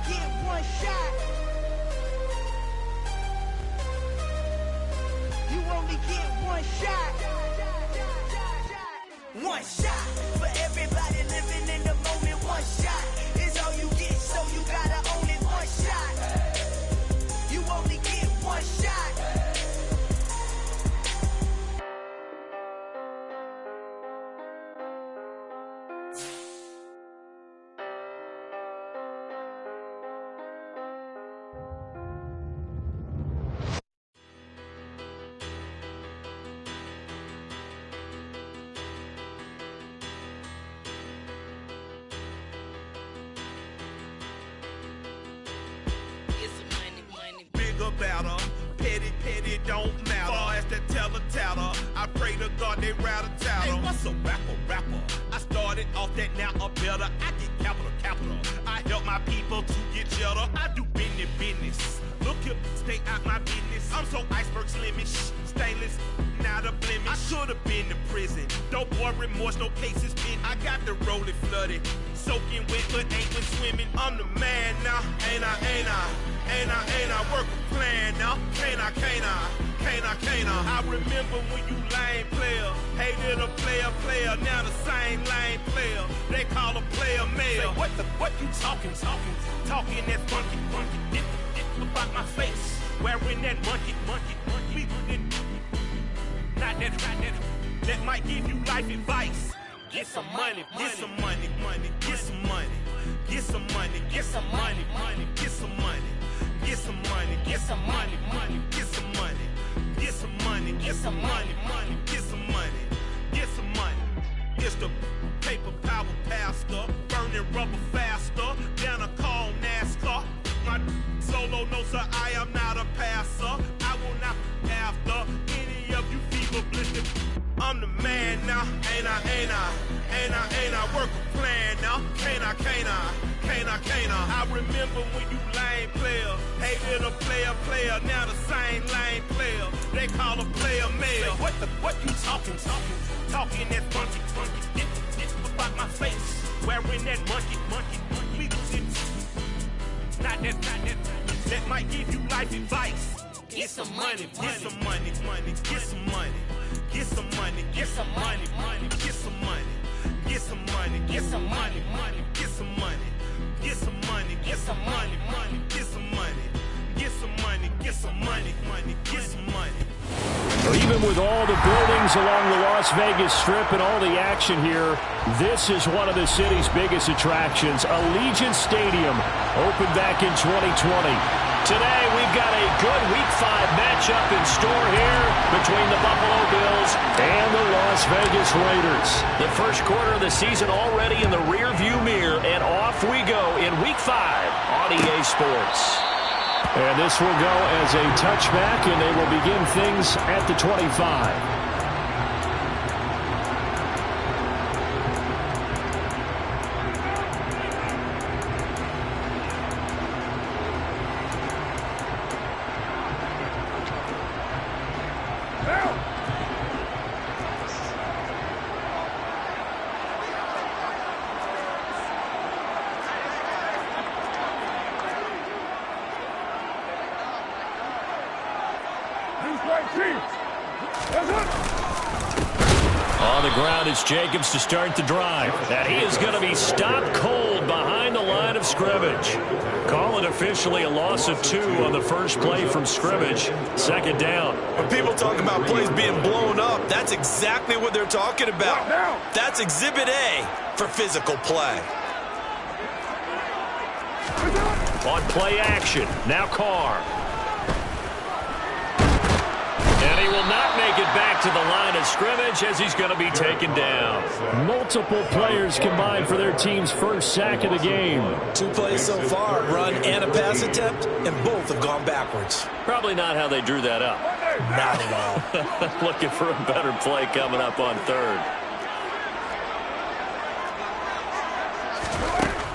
get one shot. You only get one shot. One shot for everybody living in the moment. One shot is all you get, so you gotta own it. One shot. You only get one shot. Better, petty, don't matter. Far as the teller, I pray to God they rattle tattle. Hey, what's a rapper? I started off that, now I'm better. I get capital. I help my people to get cheddar. I do business. Look here, stay out my business. I'm so iceberg slimish, stainless, not a blemish. I should have been in prison. Don't boy remorse, no cases pinned. I got the rolling flooded, soaking wet, but ain't been swimming. I'm the man now, ain't I? Work a plan now, can't I? I remember when you lame player, hated a player, now the same lame player. They call a player male. Say, what you talking that funky, about my face, wearing that monkey, we not that might give you life advice. Get some money, get some money, get some money, get some money, get some money, get some money. Get some money, get some money, get some money, get some money, get some money, get some money, get some money. It's the paper power pastor, burning rubber faster, down a call NASCAR. My solo, no sir, I am not a passer. I will not after any of you fever blistered. I'm the man now, ain't I? Work a plan now, can't I? I remember when you lame player, hated a player, now the same lame player. They call a player male. What you talking that funky, about my face, wearing that monkey, we not that might give you life advice. Get some money, get some money, get some money. Get some money, get some money, get some money, get some money, get some money, get some money, get some money, get some money, get some money, get some money, get some money, get some money. Even with all the buildings along the Las Vegas Strip and all the action here, this is one of the city's biggest attractions. Allegiant Stadium opened back in 2020. Today, we've got a good Week 5 matchup in store here between the Buffalo Bills and the Las Vegas Raiders. The first quarter of the season already in the rearview mirror, and off we go in Week 5 on EA Sports. And this will go as a touchback, and they will begin things at the 25. On the ground is Jacobs to start the drive. And he is going to be stopped cold behind the line of scrimmage. Call it officially a loss of 2 on the first play from scrimmage. Second down. When people talk about plays being blown up, that's exactly what they're talking about. That's Exhibit A for physical play. On play action, now Carr. And he will not make it back to the line of scrimmage as he's going to be taken down. Multiple players combined for their team's first sack of the game. 2 plays so far, run and a pass attempt, and both have gone backwards. Probably not how they drew that up. Not at all. Looking for a better play coming up on third.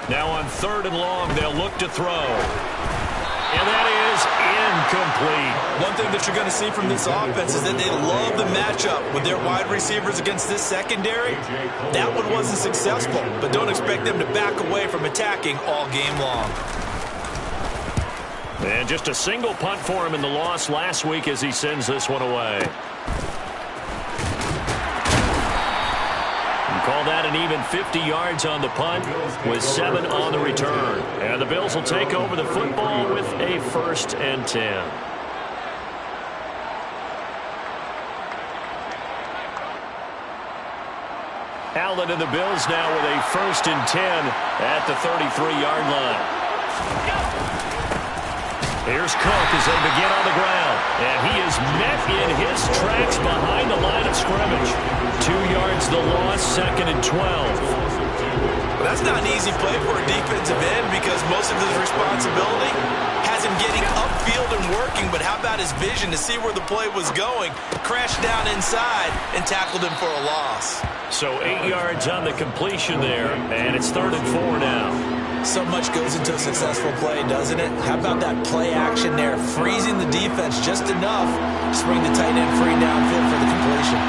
Now on 3rd and long, they'll look to throw. And that is incomplete. One thing that you're going to see from this offense is that they love the matchup with their wide receivers against this secondary. That one wasn't successful, but don't expect them to back away from attacking all game long. And just a single punt for him in the loss last week as he sends this one away. Call that an even 50 yards on the punt with 7 on the return. And the Bills will take over the football with a 1st and 10. Allen and the Bills now with a 1st and 10 at the 33-yard line. Here's Cook as they begin on the ground. And he is met in his tracks behind the line of scrimmage. 2 yards the loss, 2nd and 12. Well, that's not an easy play for a defensive end because most of his responsibility has him getting upfield and working. But how about his vision to see where the play was going? Crashed down inside and tackled him for a loss. So 8 yards on the completion there, and it's 3rd and 4 now. So much goes into a successful play, doesn't it? How about that play action there, freezing the defense just enough to bring the tight end free downfield for the completion.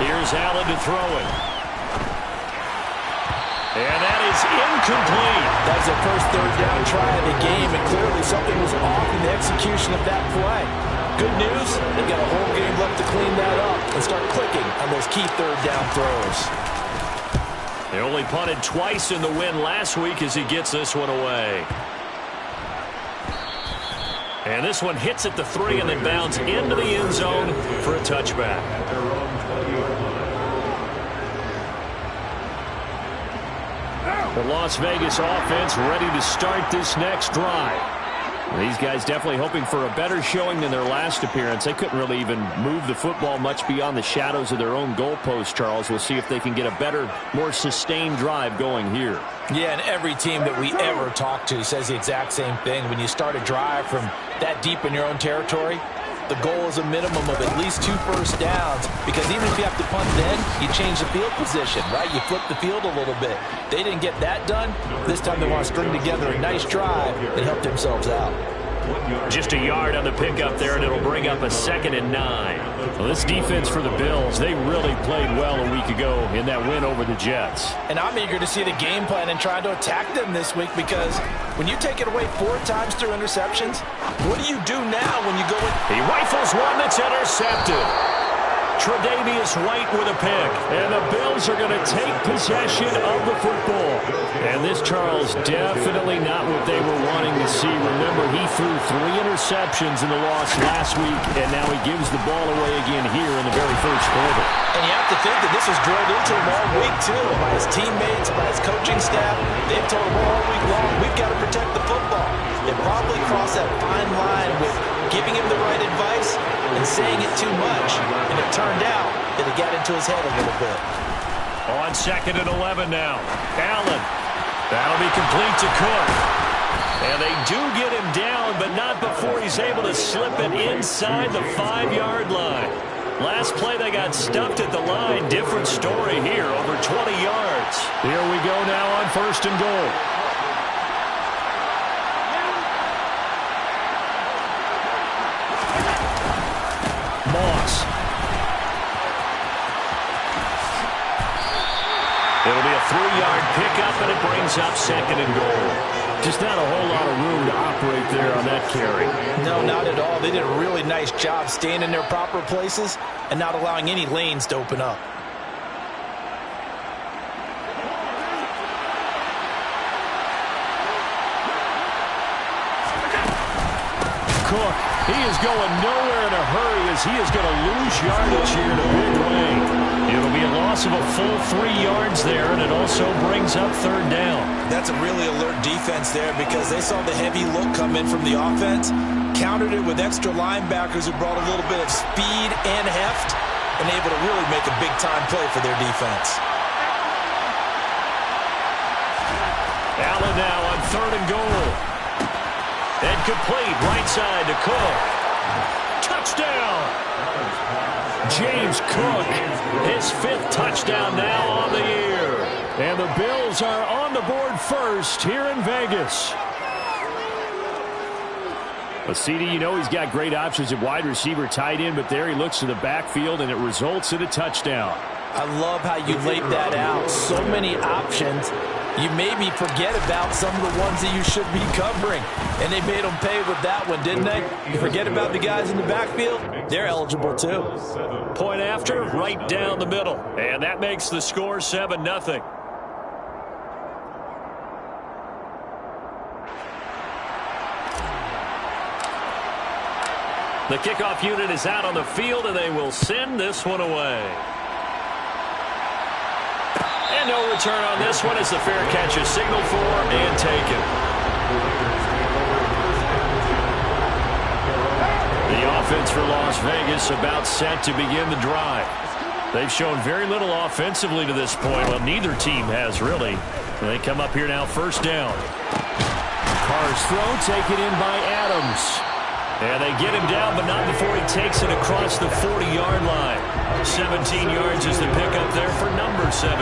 Here's Allen to throw it. And that is incomplete. That was their first 3rd down try of the game, and clearly something was off in the execution of that play. Good news, they've got a whole game left to clean that up and start clicking on those key 3rd down throws. They only punted twice in the win last week as he gets this one away. And this one hits at the 3 and then bounds into the end zone for a touchback. The Las Vegas offense ready to start this next drive. These guys definitely hoping for a better showing than their last appearance. They couldn't really even move the football much beyond the shadows of their own goalpost, Charles. We'll see if they can get a better, more sustained drive going here. Yeah, and every team that we ever talk to says the exact same thing. When you start a drive from that deep in your own territory, the goal is a minimum of at least 2 first downs, because even if you have to punt then, you change the field position, right? You flip the field a little bit. They didn't get that done. This time they want to string together a nice drive and help themselves out. Just a yard on the pickup there, and it'll bring up a 2nd and 9. Well, this defense for the Bills, they really played well a week ago in that win over the Jets. And I'm eager to see the game plan and try to attack them this week, because when you take it away 4 times through interceptions, what do you do now when you go in? He rifles one that's intercepted. Tre'Davious White with a pick, and the Bills are going to take possession of the football. And this, Charles, definitely not what they were wanting to see. Remember, he threw 3 interceptions in the loss last week, and now he gives the ball away again here in the very first quarter. And you have to think that this was drilled into him all week, too, by his teammates, by his coaching staff. They've told him all week long, we've got to protect the football. They probably crossed that fine line with giving him the right advice and saying it too much, and it turned out that it got into his head a little bit. On 2nd and 11 now. Allen. That'll be complete to Cook. And they do get him down, but not before he's able to slip it inside the 5-yard line. Last play they got stuffed at the line. Different story here, over 20 yards. Here we go now on 1st and goal. It'll be a 3-yard pickup, and it brings up 2nd and goal. Just not a whole lot of room to operate there on that carry. No, not at all. They did a really nice job staying in their proper places and not allowing any lanes to open up. Cook, he is going nowhere in a hurry as he is going to lose yardage here in a big way. It'll be a loss of a full 3 yards there, and it also brings up 3rd down. That's a really alert defense there, because they saw the heavy look come in from the offense, countered it with extra linebackers who brought a little bit of speed and heft, and able to really make a big-time play for their defense. Allen now on 3rd and goal. And complete, right side to Cook. Touchdown! James Cook, his 5th touchdown now on the year. And the Bills are on the board first here in Vegas. Well, CD, you know he's got great options at wide receiver, tight end, but there he looks to the backfield, and it results in a touchdown. I love how you laid that out. So many options. You maybe forget about some of the ones that you should be covering. And they made them pay with that one, didn't they? You forget about the guys in the backfield, they're eligible too. Point after, right down the middle. And that makes the score 7-0. The kickoff unit is out on the field, and they will send this one away. And no return on this one as the fair catch is signaled for and taken. The offense for Las Vegas about set to begin the drive. They've shown very little offensively to this point. Well, neither team has really. They come up here now, first down. Carr's throw taken in by Adams. And they get him down, but not before he takes it across the 40-yard line. 17 yards is the pickup there for number 17.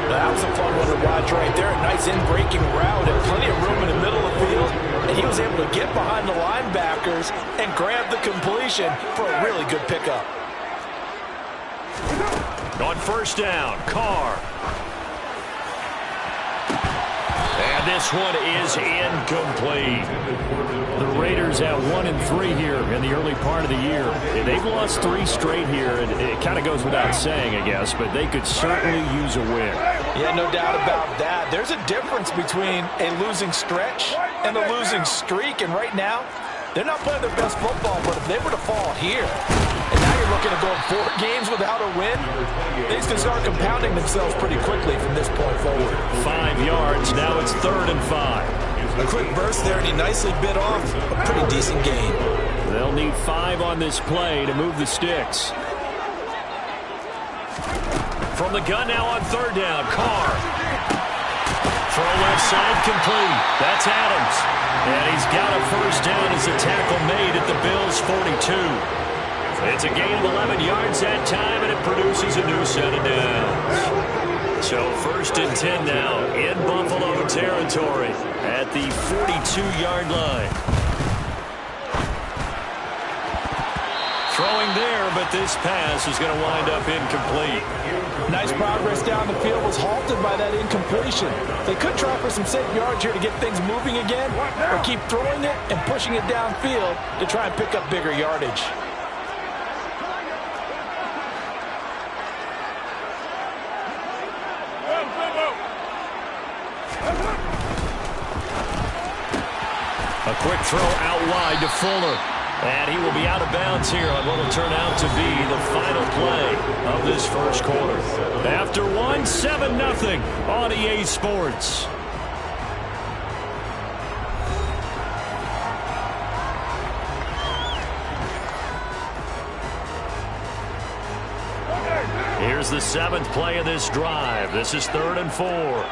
That was a fun one to watch right there. A nice in-breaking route and plenty of room in the middle of the field. And he was able to get behind the linebackers and grab the completion for a really good pickup. On first down, Carr. And this one is incomplete. The Raiders have 1-3 here in the early part of the year. And they've lost 3 straight here, and it kind of goes without saying, I guess, but they could certainly use a win. Yeah, no doubt about that. There's a difference between a losing stretch and a losing streak, and right now, they're not playing their best football, but if they were to fall here, and now you're looking to go 4 games without a win, things can start compounding themselves pretty quickly from this point forward. 5 yards, now it's 3rd and 5. A quick burst there, and he nicely bit off a pretty decent gain. They'll need 5 on this play to move the sticks. From the gun now on 3rd down, Carr. Throw left side complete. That's Adams. And he's got a first down as a tackle made at the Bills' 42. It's a gain of 11 yards that time, and it produces a new set of downs. So 1st and 10 now in Buffalo territory at the 42-yard line. Throwing there, but this pass is going to wind up incomplete. Nice progress down the field was halted by that incompletion. They could try for some safe yards here to get things moving again, or keep throwing it and pushing it downfield to try and pick up bigger yardage. A quick throw out wide to Fuller. And he will be out of bounds here on what will turn out to be the final play of this first quarter. After 1, 7-0 on EA Sports. Here's the 7th play of this drive. This is 3rd and 4.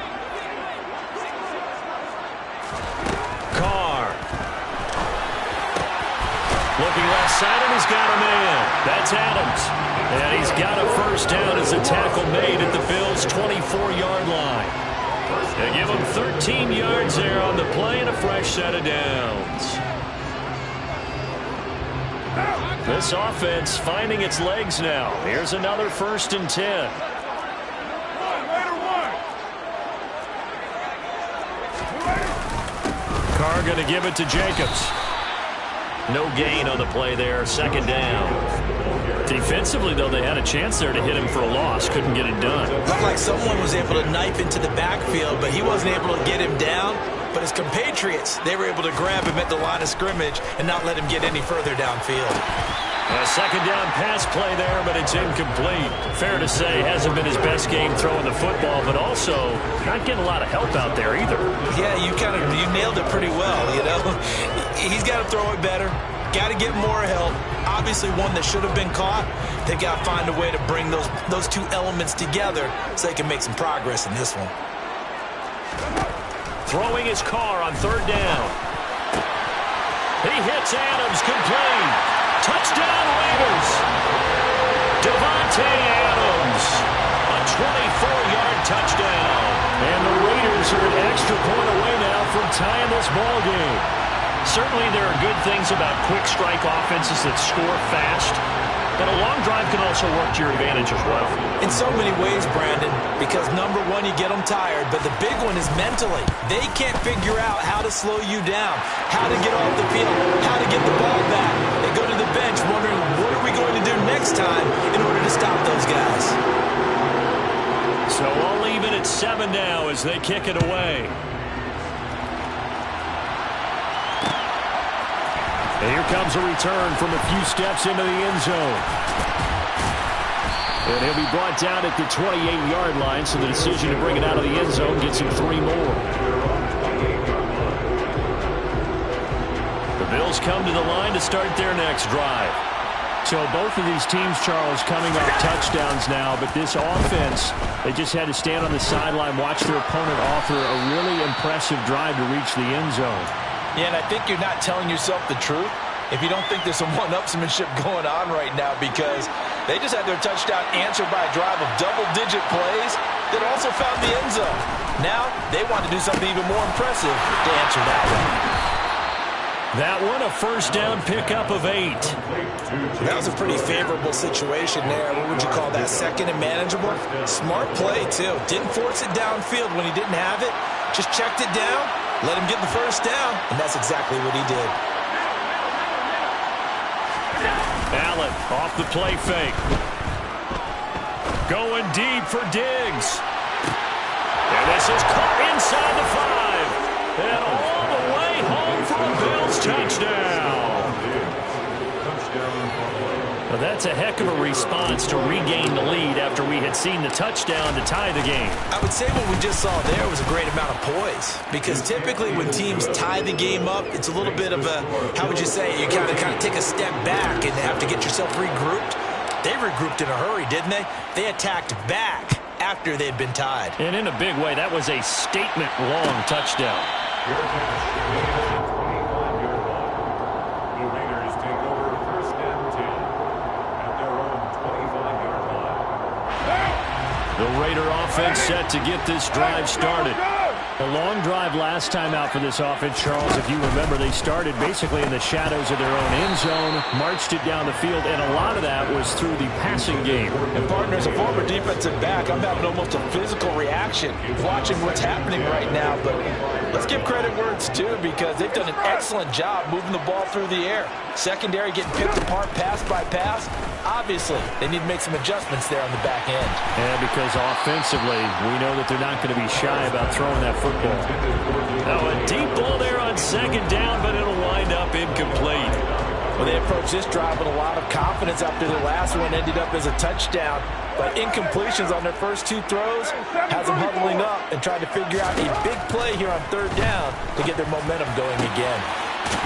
Looking left side, and he's got a man. That's Adams. And he's got a first down as a tackle made at the Bills' 24-yard line. They give him 13 yards there on the play and a fresh set of downs. This offense finding its legs now. Here's another 1st and 10. Carr going to give it to Jacobs. No gain on the play there, 2nd down. Defensively, though, they had a chance there to hit him for a loss. Couldn't get it done. Looked like someone was able to knife into the backfield, but he wasn't able to get him down. But his compatriots, they were able to grab him at the line of scrimmage and not let him get any further downfield. A 2nd down pass play there, but it's incomplete. Fair to say, hasn't been his best game throwing the football, but also not getting a lot of help out there either. Yeah, you nailed it pretty well, you know. He's got to throw it better. Got to get more help. Obviously one that should have been caught. They've got to find a way to bring those 2 elements together so they can make some progress in this one. Throwing his Carr on 3rd down. He hits Adams, complete. Touchdown Raiders. Davante Adams. A 24-yard touchdown. And the Raiders are an extra point away now from tying this ball game. Certainly there are good things about quick strike offenses that score fast. And a long drive can also work to your advantage as well. In so many ways, Brandon, because number one, you get them tired, but the big one is mentally. They can't figure out how to slow you down, how to get off the field, how to get the ball back. They go to the bench wondering, what are we going to do next time in order to stop those guys? So all even at 7 now as they kick it away. And here comes a return from a few steps into the end zone. And he'll be brought down at the 28-yard line, so the decision to bring it out of the end zone gets him 3 more. The Bills come to the line to start their next drive. So both of these teams, Charles, coming off touchdowns now, but this offense, they just had to stand on the sideline, watch their opponent offer a really impressive drive to reach the end zone. Yeah, and I think you're not telling yourself the truth if you don't think there's some one-upsmanship going on right now, because they just had their touchdown answered by a drive of double-digit plays that also found the end zone. Now they want to do something even more impressive to answer that one. That one, a first down pickup of 8. That was a pretty favorable situation there. What would you call that? Second and manageable? Smart play, too. Didn't force it downfield when he didn't have it. Just checked it down, let him get the first down, and that's exactly what he did. Allen off the play fake. Going deep for Diggs. And this is caught inside the 5. And all the way home for a Bills touchdown. Well, that's a heck of a response to regain the lead after we had seen the touchdown to tie the game. I would say what we just saw there was a great amount of poise, because typically when teams tie the game up, it's a little bit of a, how would you say, you kind of take a step back and have to get yourself regrouped. They regrouped in a hurry, didn't they? They attacked back after they'd been tied. And in a big way, that was a statement-long touchdown. The Raider offense set to get this drive started. A long drive last time out for this offense, Charles. If you remember, they started basically in the shadows of their own end zone, marched it down the field, and a lot of that was through the passing game. And partner, as a former defensive back, I'm having almost a physical reaction watching what's happening right now. But let's give credit where it's due, because they've done an excellent job moving the ball through the air. Secondary getting picked apart pass by pass. Obviously, they need to make some adjustments there on the back end. Yeah, because offensively, we know that they're not going to be shy about throwing that football. Now a deep ball there on second down, but it'll wind up incomplete. Well, they approached this drive with a lot of confidence after the last one ended up as a touchdown. But incompletions on their first 2 throws has them huddling up and trying to figure out a big play here on third down to get their momentum going again.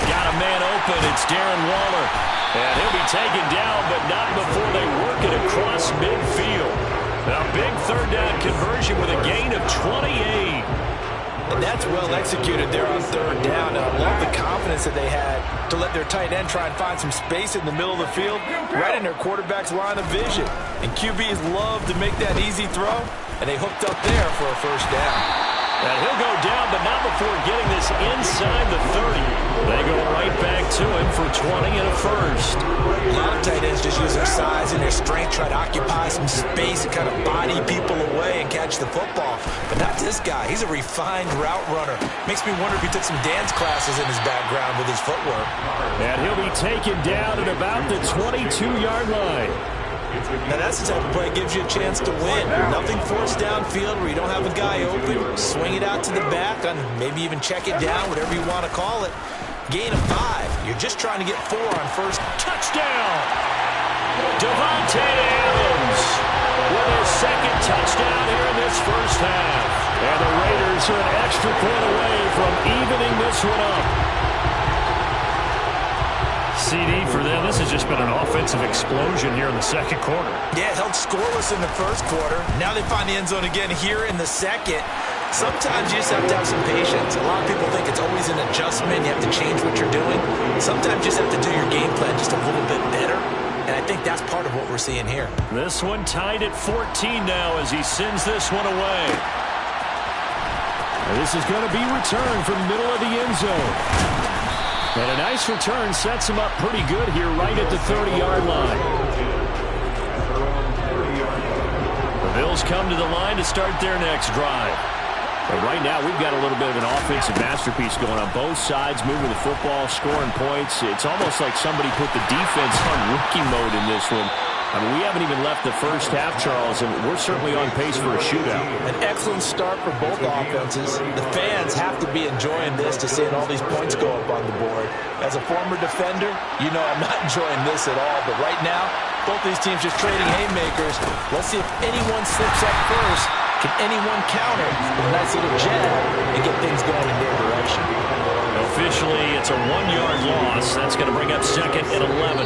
Got a man open. It's Darren Waller. And he'll be taken down, but not before they work it across midfield. A big third down conversion with a gain of 28. And that's well executed there on third down. And I love the confidence that they had to let their tight end try and find some space in the middle of the field, right in their quarterback's line of vision. And QBs love to make that easy throw, and they hooked up there for a first down. And he'll go down, but not before getting this inside the 30. They go right back to him for 20 and a first. A lot of tight ends just use their size and their strength, try to occupy some space and kind of body people away and catch the football. But not this guy. He's a refined route runner. Makes me wonder if he took some dance classes in his background with his footwork. And he'll be taken down at about the 22-yard line. Now that's the type of play that gives you a chance to win. Nothing forced downfield where you don't have a guy open. Swing it out to the back, and maybe even check it down, whatever you want to call it. Gain of 5. You're just trying to get 4 on first. Touchdown! Devontae Adams with his second touchdown here in this first half. And the Raiders are an extra point away from evening this one up. CD for them. This has just been an offensive explosion here in the second quarter. Yeah, it held scoreless in the first quarter. Now they find the end zone again here in the second. Sometimes you just have to have some patience. A lot of people think it's always an adjustment. You have to change what you're doing. Sometimes you just have to do your game plan just a little bit better. And I think that's part of what we're seeing here. This one tied at 14 now as he sends this one away. And this is going to be returned from the middle of the end zone. And a nice return sets him up pretty good here right at the 30-yard line. come to the line to start their next drive. But right now, we've got a little bit of an offensive masterpiece going on both sides, moving the football, scoring points. It's almost like somebody put the defense on rookie mode in this one. I mean, we haven't even left the first half, Charles, and we're certainly on pace for a shootout. An excellent start for both offenses. The fans have to be enjoying this to seeing all these points go up on the board. As a former defender, you know I'm not enjoying this at all. But right now, both these teams just trading haymakers. Let's see if anyone slips up first. Can anyone counter with a nice little jab and get things going in their direction? Officially, it's a 1-yard loss. That's going to bring up second and 11.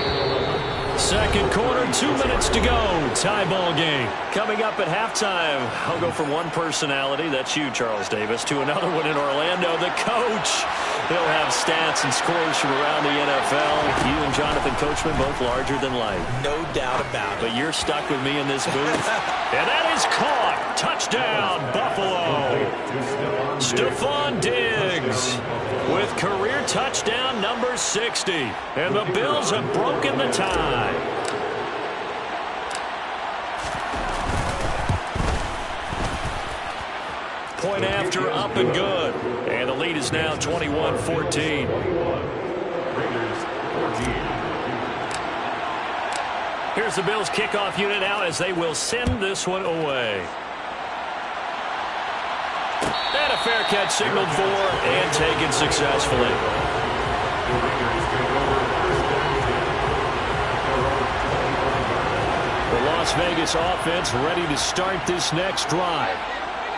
Second quarter, 2 minutes to go. Tie ball game. Coming up at halftime, I'll go from one personality, that's you, Charles Davis, to another one in Orlando, the coach. He'll have stats and scores from around the NFL. You and Jonathan Coachman, both larger than life. No doubt about it. But you're stuck with me in this booth. And that is caught. Touchdown, Buffalo. Stephon Diggs with career touchdown number 60. And the Bills have broken the tie. Point after, up and good. And the lead is now 21-14. Here's the Bills kickoff unit now as they will send this one away. And a fair catch signaled for and taken successfully. The Las Vegas offense ready to start this next drive.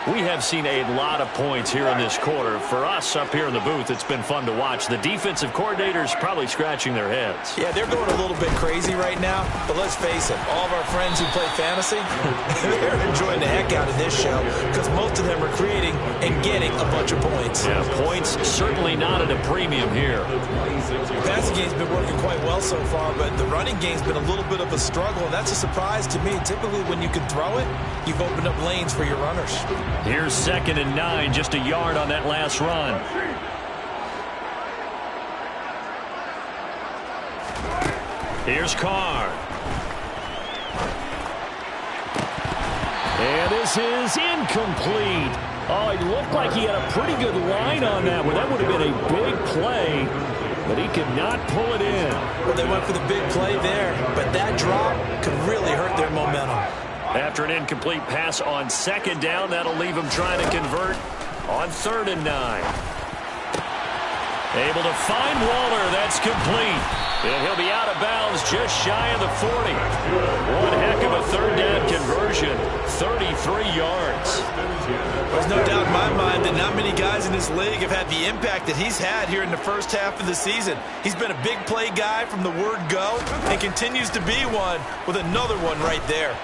We have seen a lot of points here in this quarter. For us up here in the booth, it's been fun to watch. The defensive coordinators probably scratching their heads. Yeah, they're going a little bit crazy right now, but let's face it, all of our friends who play fantasy, they're enjoying the heck out of this show because most of them are creating and getting a bunch of points. Yeah, points certainly not at a premium here. The passing game's been working quite well so far, but the running game's been a little bit of a struggle, and that's a surprise to me. Typically, when you can throw it, you've opened up lanes for your runners. Here's 2nd and 9, just a yard on that last run. Here's Carr. And this is incomplete. Oh, it looked like he had a pretty good line on that one. That would have been a big play, but he could not pull it in. Well, they went for the big play there, but that drop could really hurt their momentum. After an incomplete pass on 2nd down, that'll leave him trying to convert on 3rd and 9. Able to find Waller. That's complete. And he'll be out of bounds just shy of the 40. One heck of a 3rd down conversion. 33 yards. There's no doubt in my mind that not many guys in this league have had the impact that he's had here in the first half of the season. He's been a big play guy from the word go and continues to be one with another one right there.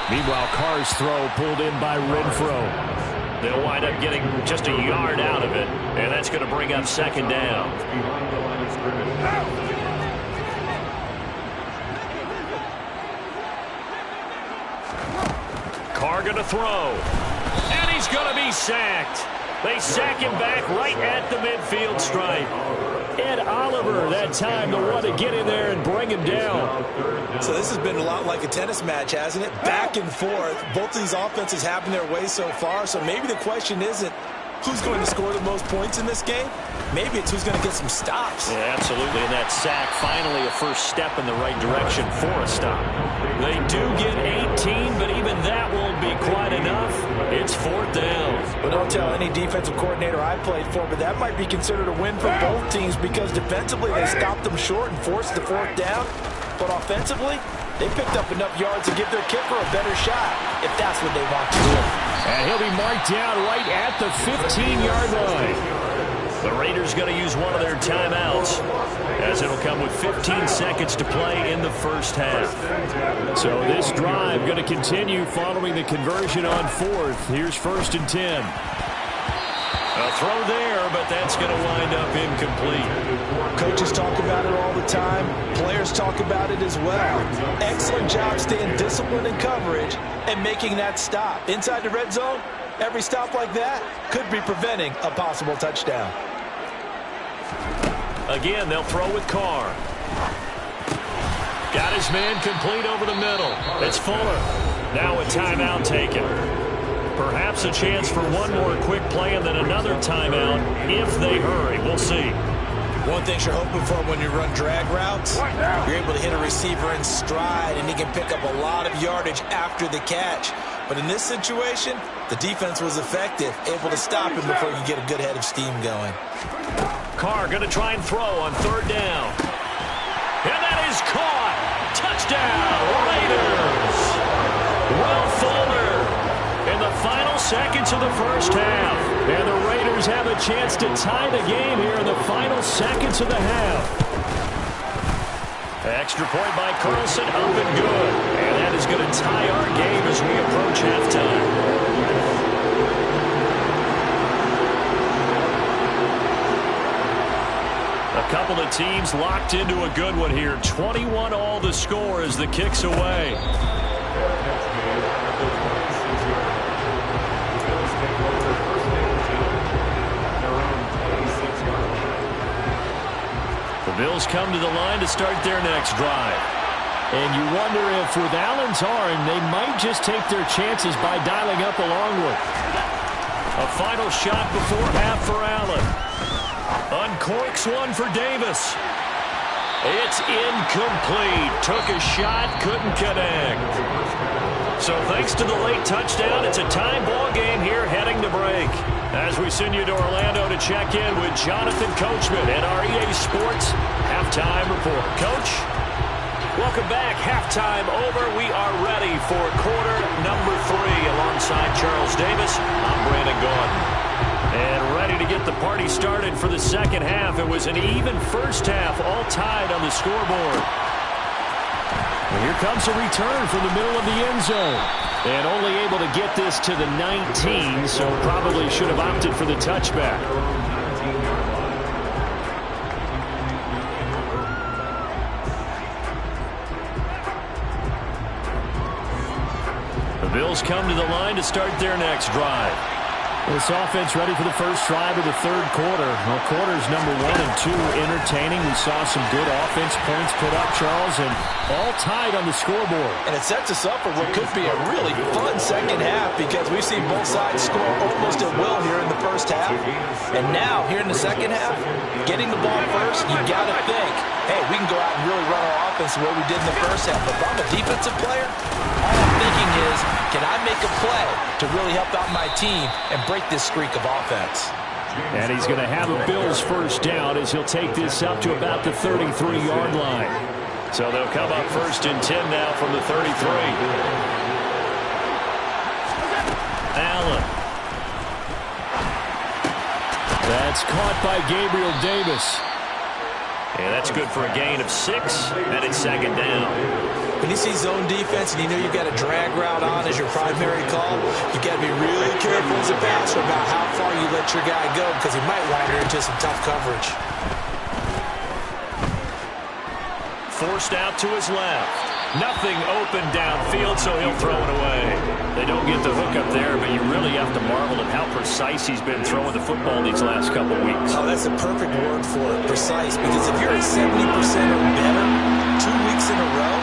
Meanwhile, Carr's throw pulled in by Renfro. They'll wind up getting just a yard out of it, and that's going to bring up 2nd down. Carr going to throw, and he's going to be sacked. They sack him back right at the midfield stripe. Ed Oliver that time the one to get in there and bring him down. So this has been a lot like a tennis match, hasn't it? Back and forth. Both of these offenses having their way so far. So maybe the question isn't who's going to score the most points in this game. Maybe it's who's going to get some stops. Yeah, absolutely. And that sack, finally a first step in the right direction for a stop. They do get 18, but even that won't be quite enough. It's 4th down. Well, don't tell any defensive coordinator I played for, but that might be considered a win for both teams because defensively they stopped them short and forced the 4th down. But offensively, they picked up enough yards to give their kicker a better shot if that's what they want to do. And he'll be marked down right at the 15-yard line. The Raiders going to use one of their timeouts as it'll come with 15 seconds to play in the first half. So this drive going to continue following the conversion on 4th. Here's 1st and 10. A throw there, but that's going to wind up incomplete. Coaches talk about it all the time. Players talk about it as well. Excellent job staying disciplined in coverage and making that stop. Inside the red zone, every stop like that could be preventing a possible touchdown. Again, they'll throw with Carr. Got his man complete over the middle. It's Fuller. Now a timeout taken. Perhaps a chance for one more quick play and then another timeout if they hurry. We'll see. One thing you're hoping for when you run drag routes, you're able to hit a receiver in stride, and he can pick up a lot of yardage after the catch. But in this situation, the defense was effective, able to stop him before he could get a good head of steam going. Carr going to try and throw on third down. And that is caught. Touchdown, Raiders. Will Fuller in the final seconds of the first half. And the Raiders have a chance to tie the game here in the final seconds of the half. Extra point by Carlson, up and good. And that is going to tie our game as we approach halftime. A couple of teams locked into a good one here. 21 all the score as the kick's away. The Bills come to the line to start their next drive. And you wonder if with Allen's arm, they might just take their chances by dialing up a long one. A final shot before half for Allen. Uncorks one for Davis. It's incomplete. Took a shot, couldn't connect. So thanks to the late touchdown, it's a tie ball game here heading to break. As we send you to Orlando to check in with Jonathan Coachman at our EA Sports Halftime Report. Coach, welcome back. Halftime over. We are ready for quarter number 3 alongside Charles Davis. I'm Brandon Gordon. And ready to get the party started for the second half. It was an even first half, all tied on the scoreboard. And here comes a return from the middle of the end zone. And only able to get this to the 19, so probably should have opted for the touchback. The Bills come to the line to start their next drive. This offense ready for the first drive of the third quarter. Well, quarters number 1 and 2 entertaining. We saw some good offense points put up, Charles, and all tied on the scoreboard. And it sets us up for what could be a really fun second half because we've seen both sides score almost at will here in the first half. And now, here in the second half, getting the ball first, you got to think, hey, we can go out and really run our offense the way we did in the first half. But if I'm a defensive player, all I'm thinking is, can I make a play to really help out my team and break this streak of offense? And he's going to have a Bills first down as he'll take this up to about the 33-yard line. So they'll come up first and 10 now from the 33. Allen. That's caught by Gabriel Davis. And that's good for a gain of 6, and it's second down. When you see zone defense and you know you've got a drag route on as your primary call, you got to be really careful as a passer about how far you let your guy go because he might wander into some tough coverage. Forced out to his left. Nothing open downfield, so he'll throw it away. They don't get the hook up there, but you really have to marvel at how precise he's been throwing the football these last couple weeks. Oh, that's a perfect word for it, precise, because if you're at 70% or better 2 weeks in a row,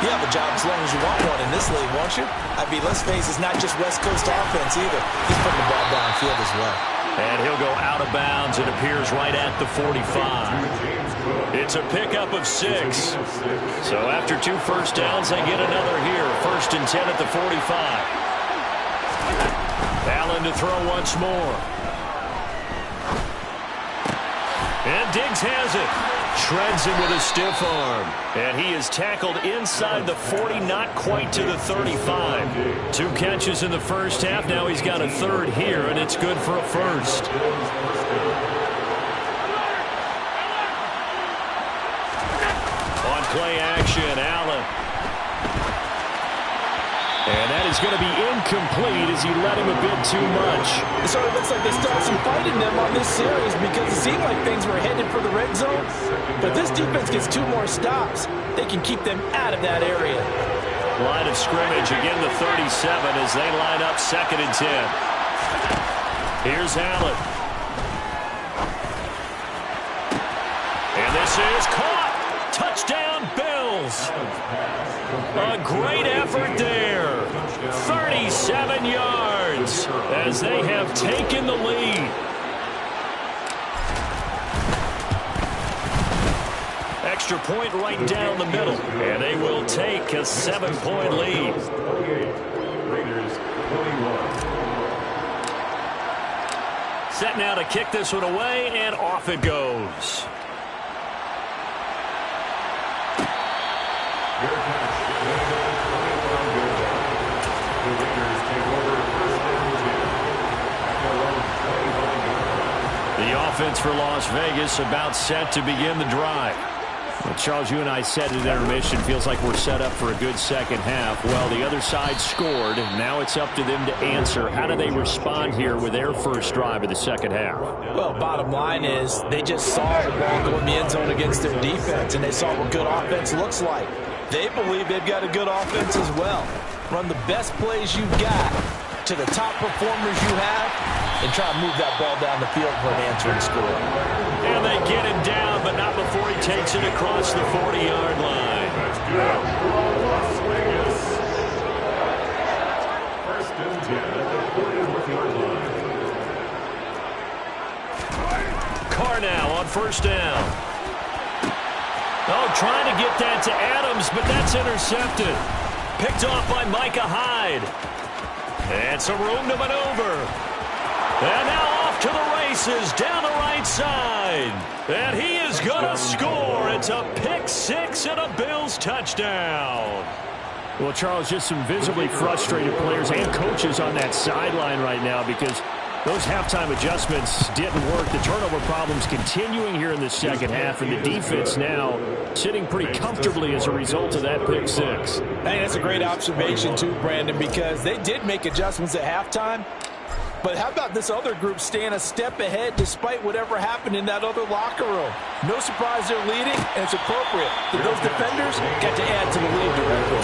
you have a job as long as you want one in this league, won't you? I mean, let's face it, it's not just West Coast offense either. He's putting the ball downfield as well. And he'll go out of bounds. It appears right at the 45. It's a pickup of 6. So after 2 first downs, they get another here. First and 10 at the 45. Allen to throw once more. And Diggs has it. Shreds him with a stiff arm. And he is tackled inside the 40, not quite to the 35. 2 catches in the first half. Now he's got a third here, and it's good for a first. On play action, Allen. And that is going to be incomplete as he let him a bit too much. It sort of looks like they still have some fight in them on this series because it seemed like things were headed for the red zone. But this defense gets 2 more stops. They can keep them out of that area. Line of scrimmage, again the 37 as they line up second and 10. Here's Allen. And this is caught. Touchdown, Bills. A great effort there. 37 yards as they have taken the lead. Extra point right down the middle, and they will take a 7-point lead. Set now to kick this one away, and off it goes. The offense for Las Vegas about set to begin the drive. Well, Charles, you and I said at intermission, feels like we're set up for a good second half. Well, the other side scored. Now it's up to them to answer. How do they respond here with their first drive of the second half? Well, bottom line is they just saw the ball go in the end zone against their defense, and they saw what good offense looks like. They believe they've got a good offense as well. Run the best plays you've got to the top performers you have, and try to move that ball down the field for an answering score. And they get him down, but not before he takes it across the 40-yard line. First and 10 at the 44-yard line. Carr now on first down. Oh, trying to get that to Adams, but that's intercepted. Picked off by Micah Hyde. And some room to maneuver. And now off to the races down the right side. And he is going to score. It's a pick six and a Bills touchdown. Well, Charles, just some visibly frustrated players and coaches on that sideline right now because those halftime adjustments didn't work. The turnover problems continuing here in the second half, and the defense now sitting pretty comfortably as a result of that pick six. I think that's a great observation too, Brandon, because they did make adjustments at halftime. But how about this other group staying a step ahead despite whatever happened in that other locker room? No surprise they're leading, and it's appropriate that those defenders got to add to the lead directly.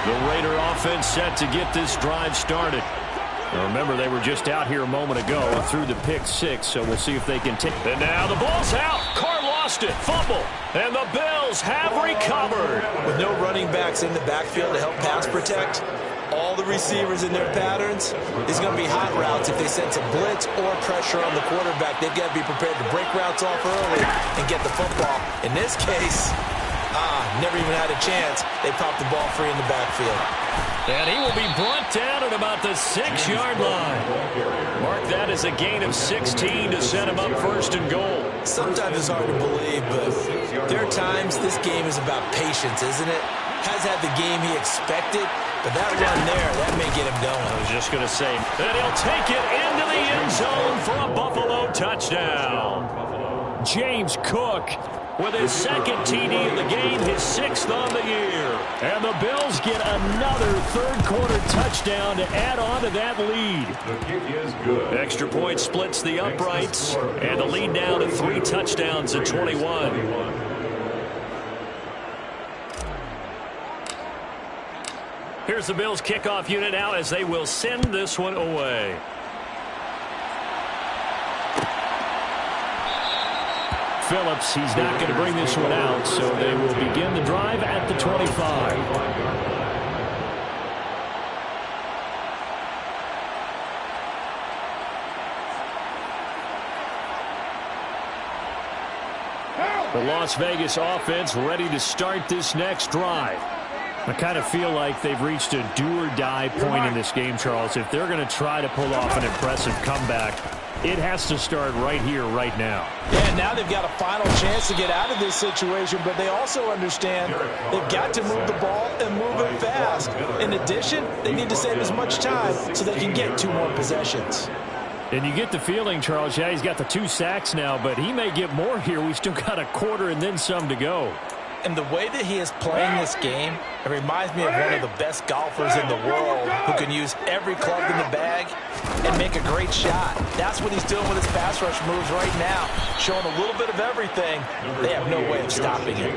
The Raider offense set to get this drive started. Now remember, they were just out here a moment ago through the pick six, so we'll see if they can take. And now the ball's out. Carr lost it. Fumble. And the Bills have recovered. With no running backs in the backfield to help pass protect, all the receivers in their patterns, is going to be hot routes if they sense a blitz or pressure on the quarterback. They've got to be prepared to break routes off early and get the football. In this case, never even had a chance. They popped the ball free in the backfield. And he will be brought down at about the 6-yard line. Mark that as a gain of 16 to set him up first and goal. Sometimes it's hard to believe, but there are times this game is about patience, isn't it? Has had the game he expected, but that run there, that may get him going. I was just going to say, and he'll take it into the end zone for a Buffalo touchdown. James Cook with his second TD of the game, his sixth on the year. And the Bills get another third-quarter touchdown to add on to that lead. The kick is good. Extra point splits the uprights, and the lead now to 3 touchdowns at 21. Here's the Bills kickoff unit now as they will send this one away. Phillips, he's not going to bring this one out, so they will begin the drive at the 25. The Las Vegas offense ready to start this next drive. I kind of feel like they've reached a do-or-die point in this game, Charles. If they're going to try to pull off an impressive comeback, it has to start right here, right now. Yeah, now they've got a final chance to get out of this situation, but they also understand they've got to move the ball and move it fast. In addition, they need to save as much time so they can get 2 more possessions. And you get the feeling, Charles, yeah, he's got the 2 sacks now, but he may get more here. We still got a quarter and then some to go. And the way that he is playing this game, it reminds me of one of the best golfers in the world who can use every club in the bag and make a great shot. That's what he's doing with his pass rush moves right now, showing a little bit of everything. They have no way of stopping him.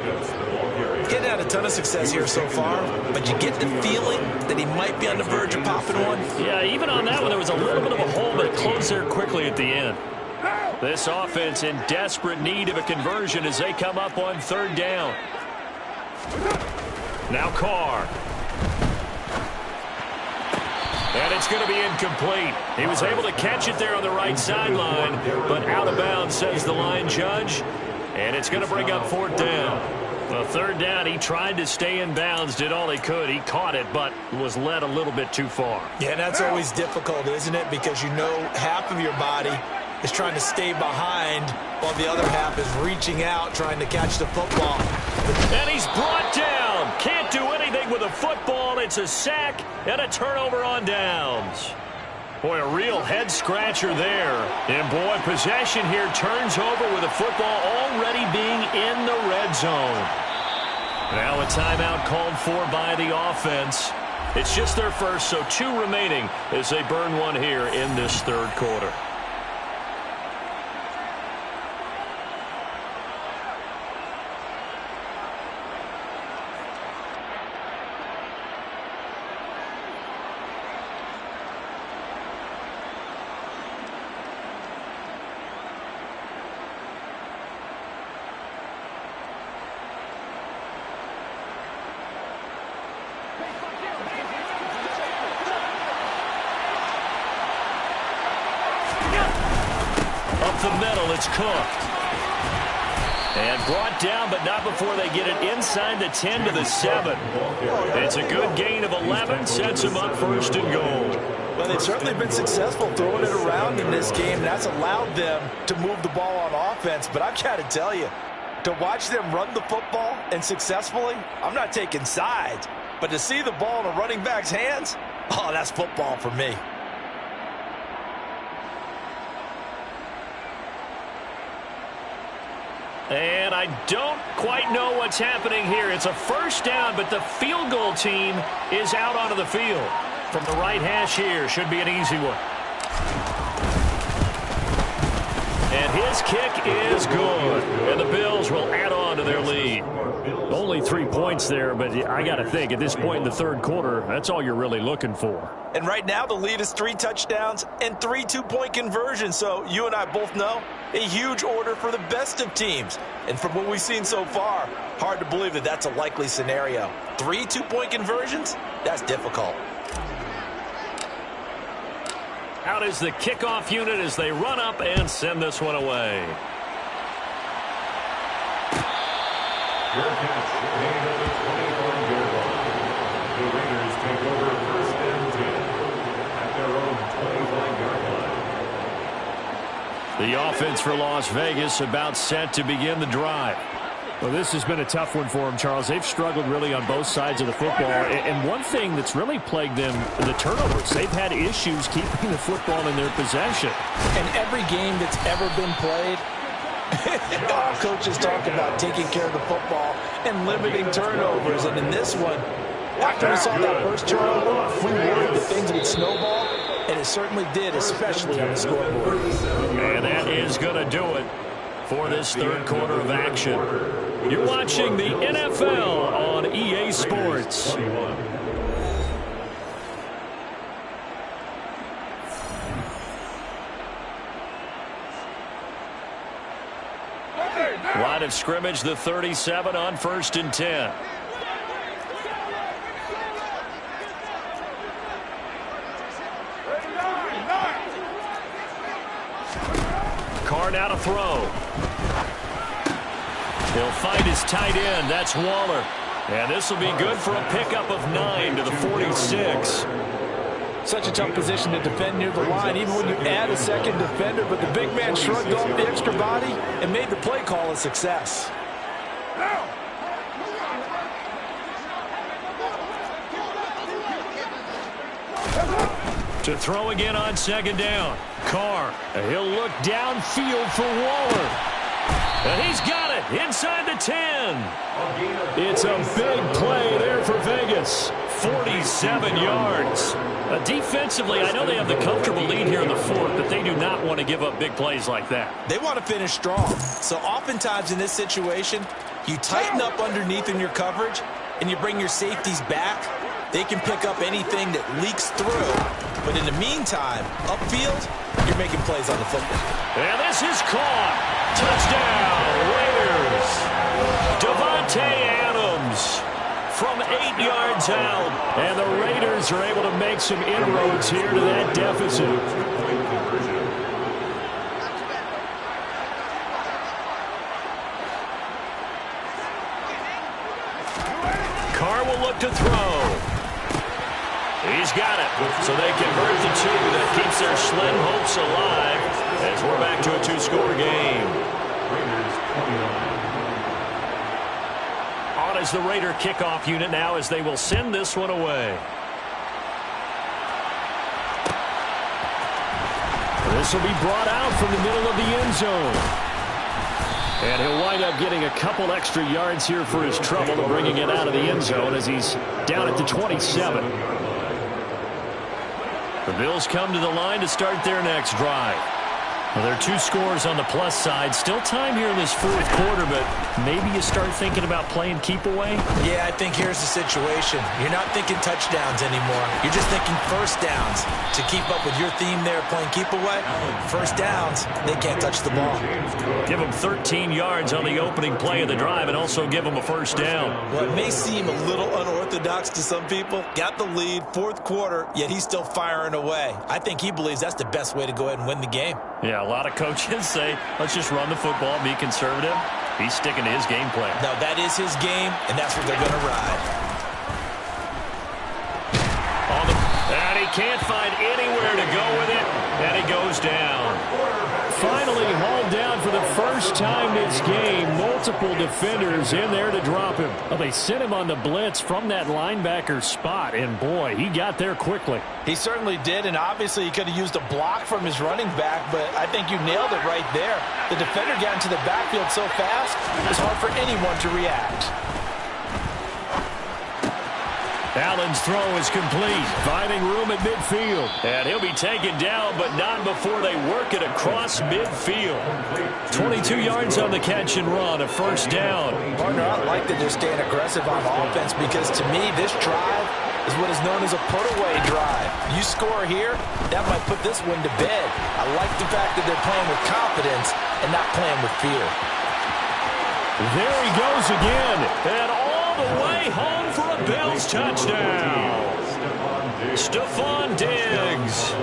Getting had a ton of success here so far, but you get the feeling that he might be on the verge of popping one. Yeah, even on that one, there was a little bit of a hole, but it closed there quickly at the end. This offense in desperate need of a conversion as they come up on 3rd down. Now Carr. And it's going to be incomplete. He was able to catch it there on the right sideline, but out of bounds, says the line judge. And it's going to bring up 4th down. Well, 3rd down, he tried to stay in bounds, did all he could. He caught it, but was led a little bit too far. Yeah, and that's always difficult, isn't it? Because you know half of your body is trying to stay behind while the other half is reaching out, trying to catch the football. And he's brought down. Can't do anything with a football. It's a sack and a turnover on downs. Boy, a real head-scratcher there. And, boy, possession here turns over with a football already being in the red zone. Now a timeout called for by the offense. It's just their first, so 2 remaining as they burn one here in this 3rd quarter. Up the middle, it's Cooked. And brought down, but not before they get it inside the 10 to the 7. It's a good gain of 11, sets them up 1st and goal. Well, they've certainly been successful throwing it around in this game. That's allowed them to move the ball on offense. But I've got to tell you, to watch them run the football and successfully, I'm not taking sides. But to see the ball in a running back's hands, oh, that's football for me. And I don't quite know what's happening here. It's a 1st down, but the field goal team is out onto the field. From the right hash here, should be an easy one. And his kick is good. And the Bills will add on to their lead. Only 3 points there, but I got to think, at this point in the 3rd quarter, that's all you're really looking for. And right now, the lead is 3 touchdowns and 3 2-point conversions. So you and I both know a huge order for the best of teams. And from what we've seen so far, hard to believe that that's a likely scenario. 3 2-point conversions? That's difficult. Out is the kickoff unit as they run up and send this one away. Your catch, made at the 24-yard line. The Raiders take over 1st and 10 at their own 25-yard line. The offense for Las Vegas about set to begin the drive. Well, this has been a tough one for them, Charles. They've struggled really on both sides of the football. And one thing that's really plagued them, the turnovers. They've had issues keeping the football in their possession. In every game that's ever been played, our coaches talk about taking care of the football and limiting turnovers. And in this one, after we saw that first turnover, we worried that things would snowball, and it certainly did, especially on the scoreboard. And that is going to do it for this 3rd quarter of action. You're watching the NFL on EA Sports. Line of scrimmage, the 37 on 1st and 10. Carr now to throw. He'll find his tight end. That's Waller. And this will be good for a pickup of 9 to the 46. Such a tough position to defend near the line, even when you add a second defender. But the big man shrugged off the extra body and made the play call a success. To throw again on 2nd down. Carr. He'll look downfield for Waller. And he's got it inside the 10. It's a big play there for Vegas. 47 yards. Defensively, I know they have the comfortable lead here in the 4th, but they do not want to give up big plays like that. They want to finish strong. So oftentimes in this situation, you tighten up underneath in your coverage, and you bring your safeties back, they can pick up anything that leaks through. But in the meantime, upfield, you're making plays on the football. And this is caught. Touchdown, Raiders. Devontae Adams from 8 yards out. And the Raiders are able to make some inroads here to that deficit. Carr will look to throw. He's got it. So they convert the 2. That keeps their slim hopes alive as we're back to a 2-score game. On as the Raider kickoff unit now as they will send this one away. This will be brought out from the middle of the end zone. And he'll wind up getting a couple extra yards here for his trouble, bringing it out of the end zone as he's down at the 27. The Bills come to the line to start their next drive. Well, there are 2 scores on the plus side. Still time here in this 4th quarter, but maybe you start thinking about playing keep away? Yeah, I think here's the situation. You're not thinking touchdowns anymore. You're just thinking first downs. To keep up with your theme there, playing keep away, first downs, they can't touch the ball. Give them 13 yards on the opening play of the drive and also give them a first down. Well, it may seem a little unorthodox to some people. Got the lead, 4th quarter, yet he's still firing away. I think he believes that's the best way to go ahead and win the game. Yeah, a lot of coaches say, let's just run the football, be conservative. He's sticking to his game plan. No, that is his game, and that's what they're going to ride. And he can't find anywhere to go with it, and he goes down. Finally hauled down for the first time this game. Multiple defenders in there to drop him. Well, they sent him on the blitz from that linebacker spot, and boy, he got there quickly. He certainly did, and obviously he could have used a block from his running back, but I think you nailed it right there. The defender got into the backfield so fast, it's hard for anyone to react. Allen's throw is complete, finding room at midfield. And he'll be taken down, but not before they work it across midfield. 22 yards on the catch and run, a first down. Partner, I like that they're staying aggressive on offense because to me, this drive is what is known as a put-away drive. You score here, that might put this one to bed. I like the fact that they're playing with confidence and not playing with fear. There he goes again, and all the way home for a Bills touchdown. Stephon Diggs,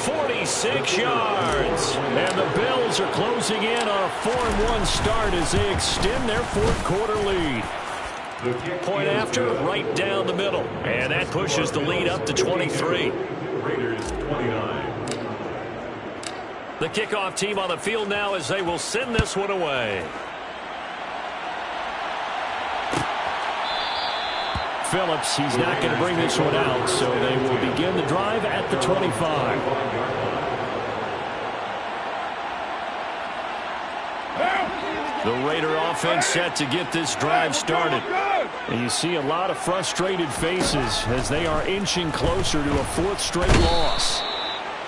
46 yards. And the Bills are closing in on a 4-1 start as they extend their 4th quarter lead. Point after, right down the middle. And that pushes the lead up to 23. Raiders 29. The kickoff team on the field now as they will send this one away. Phillips, he's not going to bring this one out, so they will begin the drive at the 25. The Raider offense set to get this drive started. And you see a lot of frustrated faces as they are inching closer to a 4th straight loss.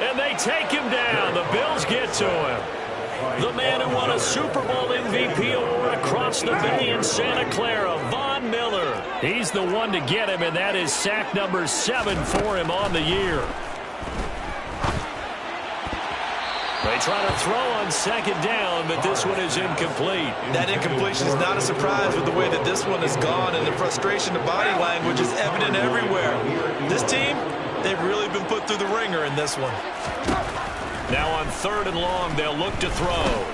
And they take him down. The Bills get to him. The man who won a Super Bowl MVP award across the bay in Santa Clara, Von Miller. He's the one to get him, and that is sack number 7 for him on the year. They try to throw on 2nd down, but this one is incomplete. That incompletion is not a surprise with the way that this one has gone, and the frustration of body language is evident everywhere. This team, they've really been put through the ringer in this one. Now on 3rd and long, they'll look to throw.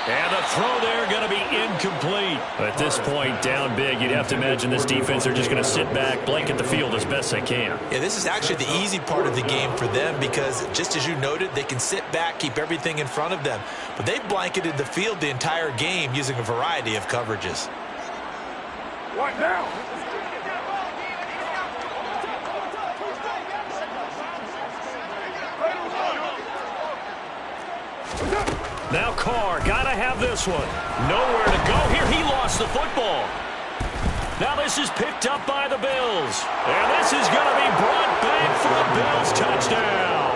And the throw there going to be incomplete. At this point, down big, you'd have to imagine this defense, they're just going to sit back, blanket the field as best they can. Yeah, this is actually the easy part of the game for them because, just as you noted, they can sit back, keep everything in front of them. But they've blanketed the field the entire game using a variety of coverages. What now? Now Carr, gotta have this one. Nowhere to go here. He lost the football. Now this is picked up by the Bills. And this is going to be brought back for a Bills touchdown.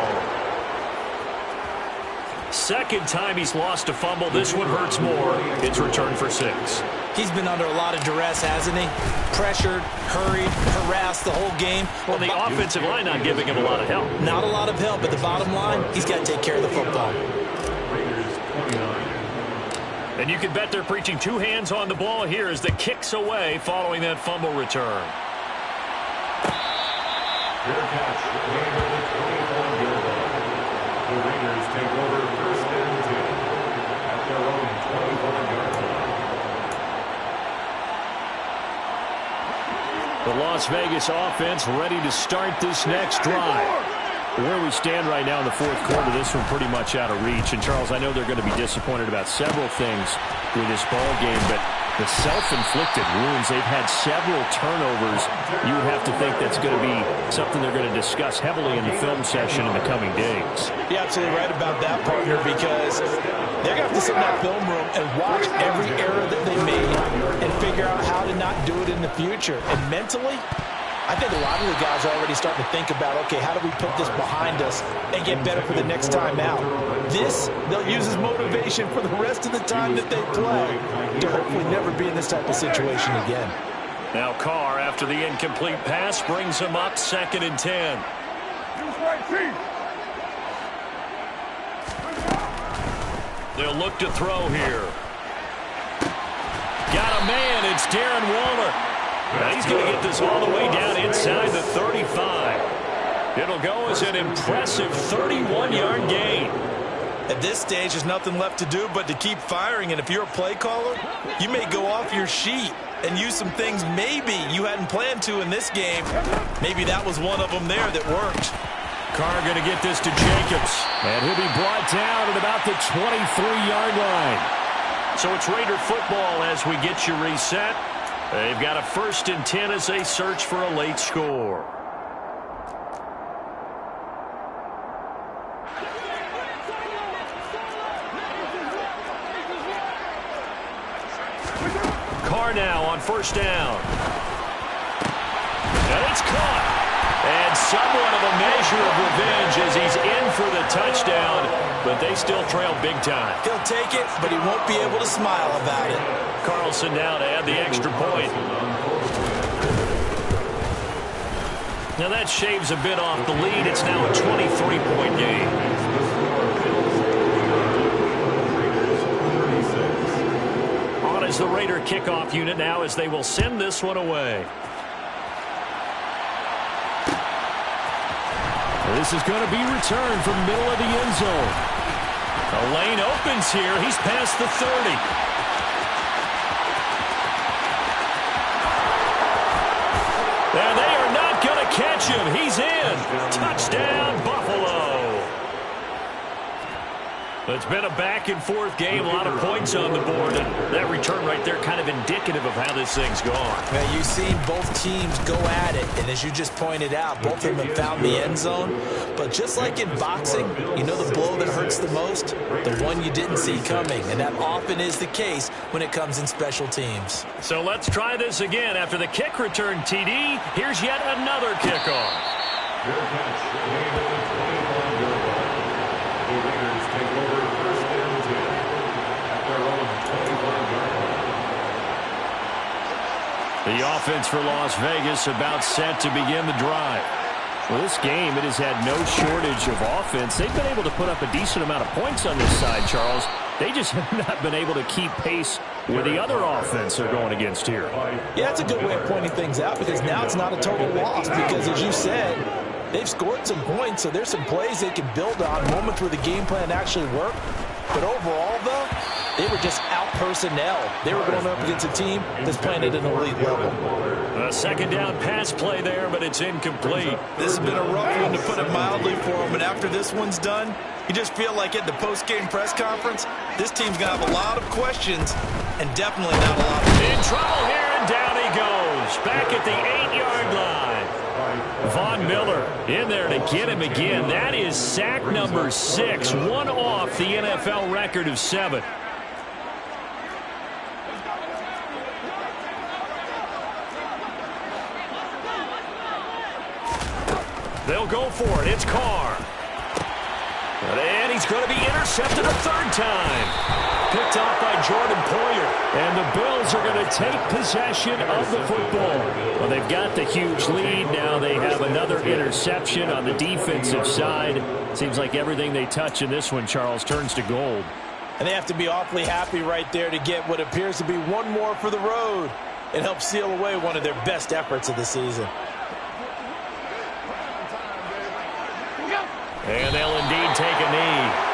Second time he's lost a fumble. This one hurts more. It's returned for 6. He's been under a lot of duress, hasn't he? Pressured, hurried, harassed the whole game. Well, the offensive line not giving him a lot of help. Not a lot of help, but the bottom line, he's got to take care of the football. And you can bet they're preaching 2 hands on the ball here as the kick's away following that fumble return. Fair catch. Gain of the 24-yard line. The Raiders take over first and 10 at their own 24-yard line. The Las Vegas offense ready to start this next drive. Where we stand right now in the fourth quarter, this one pretty much out of reach. And, Charles, I know they're going to be disappointed about several things with this ball game, but the self-inflicted wounds, they've had several turnovers. You would have to think that's going to be something they're going to discuss heavily in the film session in the coming days. You're absolutely right about that, partner, because they're going to have to sit in that film room and watch every error that they made and figure out how to not do it in the future. And mentally, I think a lot of the guys are already starting to think about, okay, how do we put this behind us and get better for the next time out? This, they'll use as motivation for the rest of the time that they play to hopefully never be in this type of situation again. Now Carr, after the incomplete pass, brings him up 2nd and 10. They'll look to throw here. Got a man. It's Darren Waller. Now he's going to get this all the way down inside the 35. It'll go as an impressive 31-yard gain. At this stage, there's nothing left to do but to keep firing. And if you're a play caller, you may go off your sheet and use some things maybe you hadn't planned to in this game. Maybe that was one of them there that worked. Carr going to get this to Jacobs. And he'll be brought down at about the 23-yard line. So it's Raider football as we get you reset. They've got a 1st and 10 as they search for a late score. Carr now on 1st down. And it's caught. And somewhat of a measure of revenge as he's in for the touchdown, but they still trail big time. He'll take it, but he won't be able to smile about it. Carlson now to add the extra point. Now that shaves a bit off the lead. It's now a 23-point game. On is the Raider kickoff unit now as they will send this one away. This is going to be returned from middle of the end zone. The lane opens here. He's past the 30. And they are not going to catch him. He's in. Touchdown, Buffalo. It's been a back-and-forth game, a lot of points on the board, and that return right there kind of indicative of how this thing's gone. Now, you've seen both teams go at it, and as you just pointed out, both of them have found the end zone. But just like in boxing, you know the blow that hurts the most? The one you didn't see coming, and that often is the case when it comes in special teams. So let's try this again. After the kick return, TD, here's yet another kickoff. Fair catch. Gain of the 21-yard line. The Raiders take over first and 10 at their own 21-yard line. The offense for Las Vegas about set to begin the drive. Well, this game, it has had no shortage of offense. They've been able to put up a decent amount of points on this side, Charles. They just have not been able to keep pace with the other offense they're going against here. Yeah, it's a good way of pointing things out because now it's not a total loss because, as you said, they've scored some points, so there's some plays they can build on, moments where the game plan actually worked. But overall, though, they were just out-personnel. They were going up against a team that's playing at an elite level. A second down pass play there, but it's incomplete. This has been a rough one, to put it mildly, for him. And after this one's done, you just feel like at the post-game press conference, this team's going to have a lot of questions and definitely not a lot of... In trouble here, and down he goes. Back at the 8-yard line. Von Miller in there to get him again. That is sack number 6, one off the NFL record of 7. They'll go for it. It's Carr. And he's going to be intercepted a third time. Picked off by Jordan Poyer. And the Bills are going to take possession of the football. Well, they've got the huge lead. Now they have another interception on the defensive side. Seems like everything they touch in this one, Charles, turns to gold. And they have to be awfully happy right there to get what appears to be one more for the road. It helps seal away one of their best efforts of the season. And they'll indeed take a knee.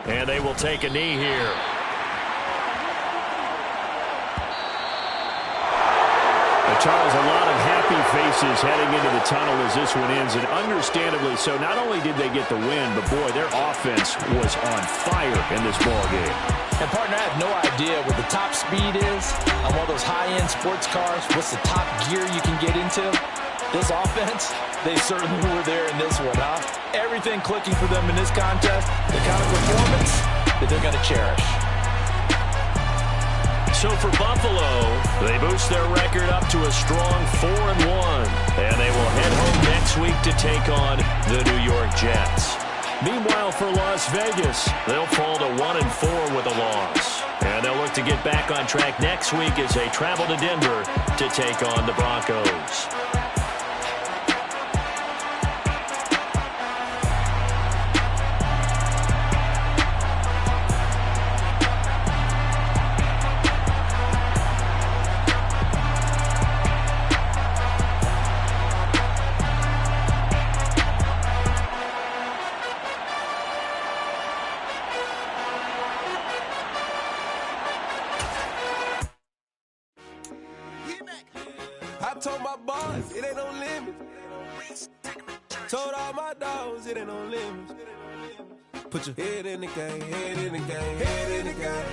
And they will take a knee here. Charles, a lot of happy faces heading into the tunnel as this one ends, and understandably so. Not only did they get the win, but boy, their offense was on fire in this ball game. And partner, I have no idea what the top speed is on one of those high-end sports cars. What's the top gear you can get into? This offense, they certainly were there in this one, huh? Everything clicking for them in this contest, the kind of performance that they're going to cherish. So for Buffalo, they boost their record up to a strong 4-1. And they will head home next week to take on the New York Jets. Meanwhile, for Las Vegas, they'll fall to 1-4 with a loss. And they'll look to get back on track next week as they travel to Denver to take on the Broncos. I told my boss, it ain't no limit. Told all my dogs, it ain't no limit. Put your head in the game, head in the game, head in the game.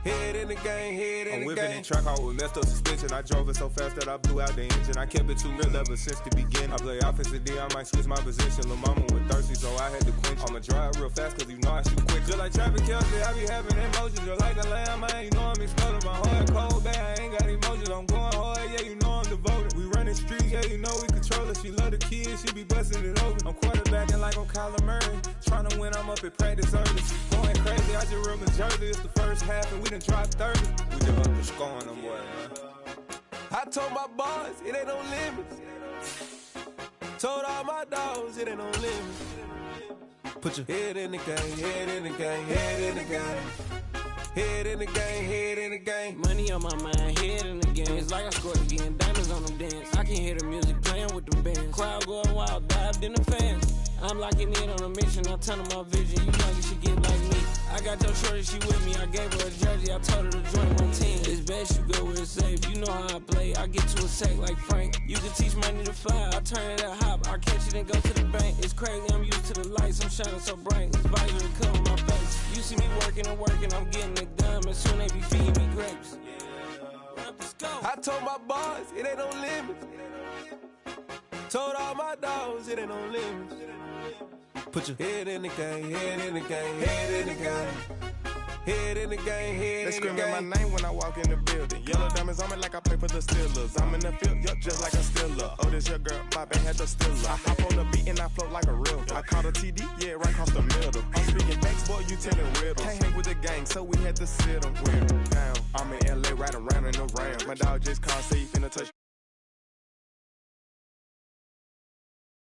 Head in the game, head in the game. I'm whipping the track out with messed up suspension. I drove it so fast that I blew out the engine. I kept it too real ever since the beginning. I play offensive D, I might switch my position. Lil' mama was thirsty, so I had to quench. I'ma drive real fast, cause you know I shoot quick. Just like traffic Kelsey, I be having emotions. Just like a lamb, man, you know I'm exploding. My heart cold, bad, I ain't got emotions. I'm going hard, yeah, you know I'm devoted. We running streets, yeah, you know we control it. She love the kids, she be busting it open. I'm quarterbacking like I'm Kyler Murray. Trying to win, I'm up at practice early. Going crazy, I just rub my jersey. It's the first half, and we done dropped 30. We just up to scoring them, boy, man. I told my boys, it ain't no limits. Told all my dogs, it ain't no limits. Put your head in the game, head in the game, head in the game. Head in the game, head in the game. Money on my mind, head in the game. It's like I scored again, diamonds on them dance. I can hear the music playing with them bands. Crowd going wild, dived in the fans. I'm locking in on a mission, I turn on my vision. You know you should get like me. I got your shorty, she with me. I gave her a jersey, I told her to join my team. It's best you go where it's safe. You know how I play, I get to a sack like Frank. You can teach money to fly, I turn it at hop. I catch it and go to the bank. It's crazy, I'm used to the lights, I'm shining so bright. It's visor to cover my face. You see me working and working, I'm getting it done. And soon they be feeding me grapes. Let's go. I told my boys, it ain't no limits. Told all my dogs, it ain't no limits. Put your head in the game, head in the game, head in the game. Head in the game, head in the game. They screaming my name when I walk in the building. Yellow diamonds on me like I play for the Steelers. I'm in the field, yup, just like a Steeler. Oh, this your girl, my band had the Steeler. I hop on the beat and I float like a real. I caught a TD, yeah, right across the middle. I'm speaking facts, boy, you telling riddles. Can't hang with the gang, so we had to sit them down. I'm in LA, right around and around. My dog just called, say he finna touch.